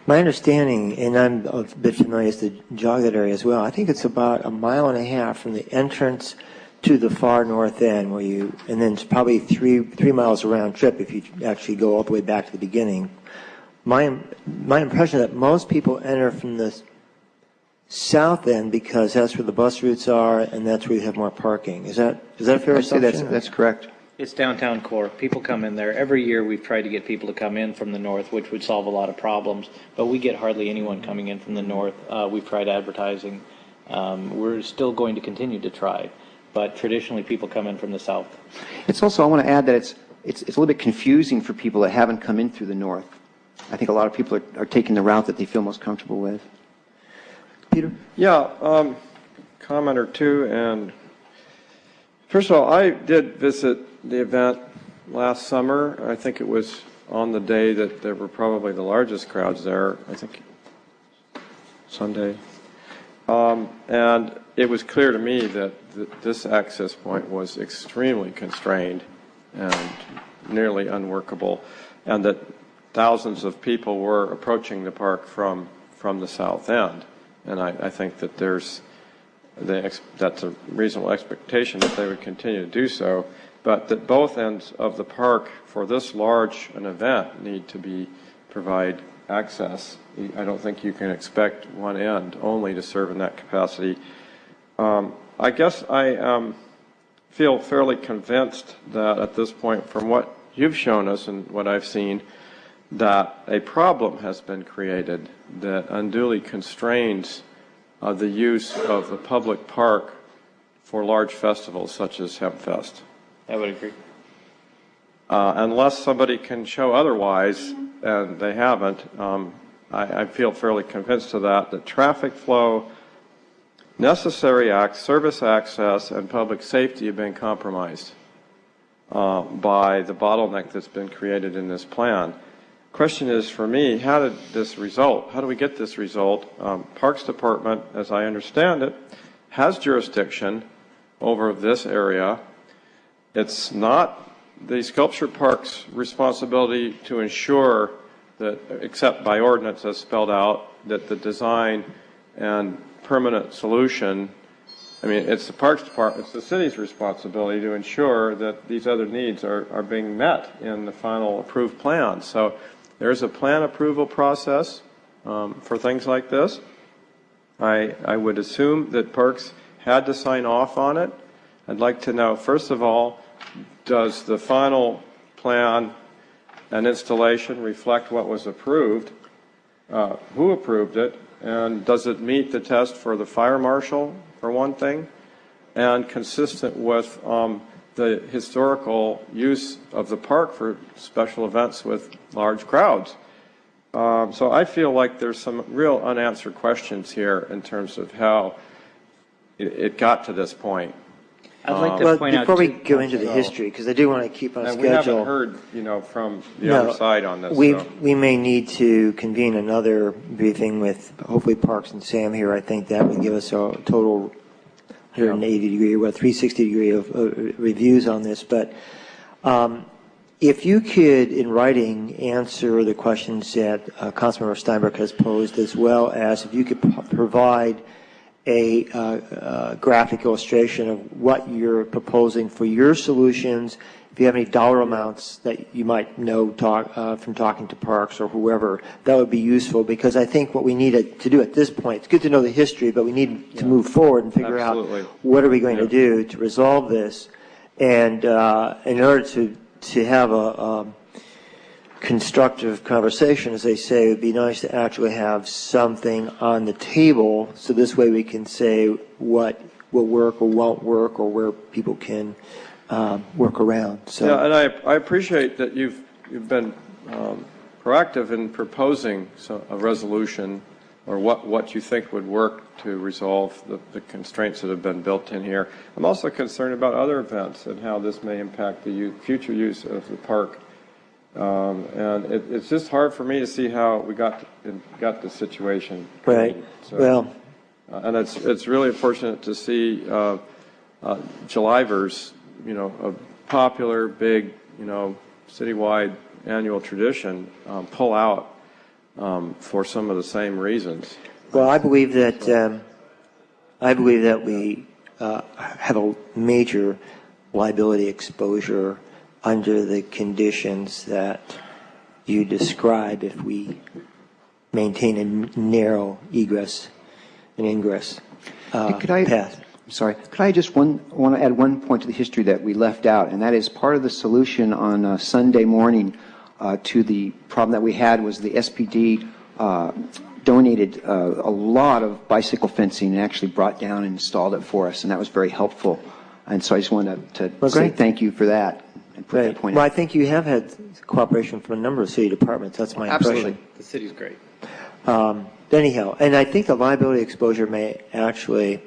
My understanding, and I'm a bit familiar with the jog that area as well, I think it's about 1.5 miles from the entrance to the far north end, where you, and then it's probably three miles round trip if you actually go all the way back to the beginning. My impression is that most people enter from the south end because that's where the bus routes are and that's where you have more parking. Is that a fair assumption? That's correct. It's downtown core. People come in there. Every year we've tried to get people to come in from the north, which would solve a lot of problems, but we get hardly anyone coming in from the north. We've tried advertising. We're still going to continue to try, but traditionally people come in from the south. It's also, I want to add that it's a little bit confusing for people that haven't come in through the north. I think a lot of people are taking the route that they feel most comfortable with. Peter? Yeah, comment or two. And first of all, I did visit the event last summer. I think it was on the day that there were probably the largest crowds there, I think Sunday. And it was clear to me that this access point was extremely constrained and nearly unworkable, and that thousands of people were approaching the park from the south end. And I think that that's a reasonable expectation that they would continue to do so, but that both ends of the park for this large an event need to provide access. I don't think you can expect one end only to serve in that capacity. I guess I feel fairly convinced that at this point, from what you've shown us and what I've seen, that a problem has been created that unduly constrains the use of the public park for large festivals such as Hempfest. I would agree. Unless somebody can show otherwise, and they haven't, I feel fairly convinced of that traffic flow, necessary service access, and public safety have been compromised by the bottleneck that's been created in this plan. Question is, for me, how did this result? How do we get this result? Parks Department, as I understand it, has jurisdiction over this area. It's not the sculpture park's responsibility to ensure that, except by ordinance as spelled out, that the design and permanent solution, I mean, it's the Parks Department, it's the city's responsibility to ensure that these other needs are being met in the final approved plan. So there's a plan approval process for things like this. I would assume that Parks had to sign off on it. I'd like to know, first of all, does the final plan and installation reflect what was approved? Who approved it? And does it meet the test for the fire marshal, for one thing? And consistent with the historical use of the park for special events with large crowds. So I feel like there's some real unanswered questions here in terms of how it got to this point. I'd like to point out before we go into the history, because I do want to keep on schedule. We haven't heard, from the other side on this. We may need to convene another briefing with hopefully Parks and Sam here. I think that would give us a total 180 degree, 360 degree of reviews on this. But if you could, in writing, answer the questions that Councilmember Steinberg has posed, as well as if you could provide a graphic illustration of what you're proposing for your solutions. If you have any dollar amounts that you might know from talking to Parks or whoever, that would be useful, because I think what we need to do at this point, it's good to know the history, but we need to move forward and figure out what are we going to do to resolve this. And in order to have a constructive conversation, as they say, it would be nice to actually have something on the table, so this way we can say what will work or won't work, or where people can work around. So. Yeah, and I appreciate that you've been proactive in proposing a resolution, or what you think would work to resolve the constraints that have been built in here. I'm also concerned about other events and how this may impact the future use of the park. And it's just hard for me to see how we got this situation. Right. So, well, and it's really unfortunate to see Julivers, a popular, big, citywide annual tradition, pull out for some of the same reasons. Well, I believe that we have a major liability exposure under the conditions that you describe if we maintain a narrow egress and ingress path. Sorry, could I just want to add one point to the history that we left out, and that is part of the solution on Sunday morning to the problem that we had was the SPD donated a lot of bicycle fencing and actually brought down and installed it for us, and that was very helpful. And so I just wanted to say thank you for that and put that point Well, out. I think you have had cooperation from a number of city departments. That's my impression. Absolutely. The city's great. Anyhow, and I think the liability exposure may actually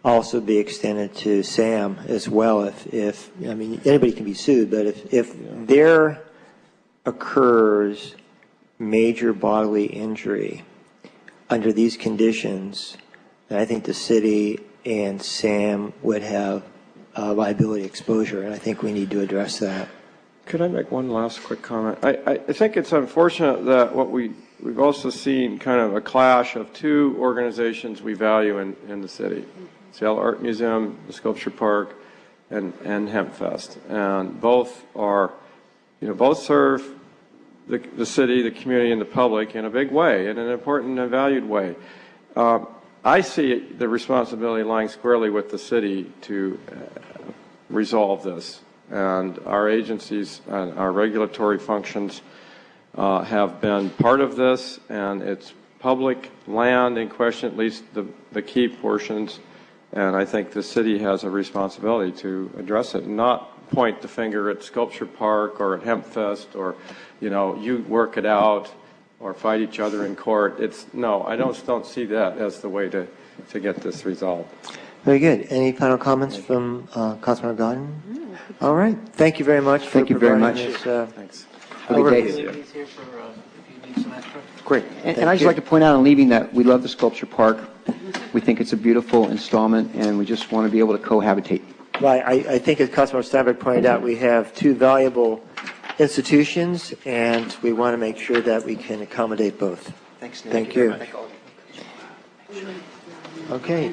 also be extended to SAM as well. If I mean, anybody can be sued, but if there occurs major bodily injury under these conditions, then I think the city and SAM would have liability exposure, and I think we need to address that. Could I make one last quick comment? I think it's unfortunate that we've also seen kind of a clash of two organizations we value in the city. Seattle Art Museum, the Sculpture Park, and Hempfest. And both are, both serve the city, the community, and the public in a big way, in an important and valued way. I see the responsibility lying squarely with the city to resolve this. And our agencies and our regulatory functions have been part of this, and it's public land in question, at least the key portions. And I think the city has a responsibility to address it and not point the finger at Sculpture Park or at Hempfest or, you work it out or fight each other in court. No, I don't see that as the way to get this resolved. Very good. Any final comments from Councilmember Godden? All right. Thank you very much. Thank you very much. Thanks. Have a good day. Great. And I'd just like to point out in leaving that we love the Sculpture Park. We think it's a beautiful installment, and we just want to be able to cohabitate. Well, I think as Councilmember Steinberg pointed out, we have two valuable institutions, and we want to make sure that we can accommodate both. Thanks, Thank you. Okay.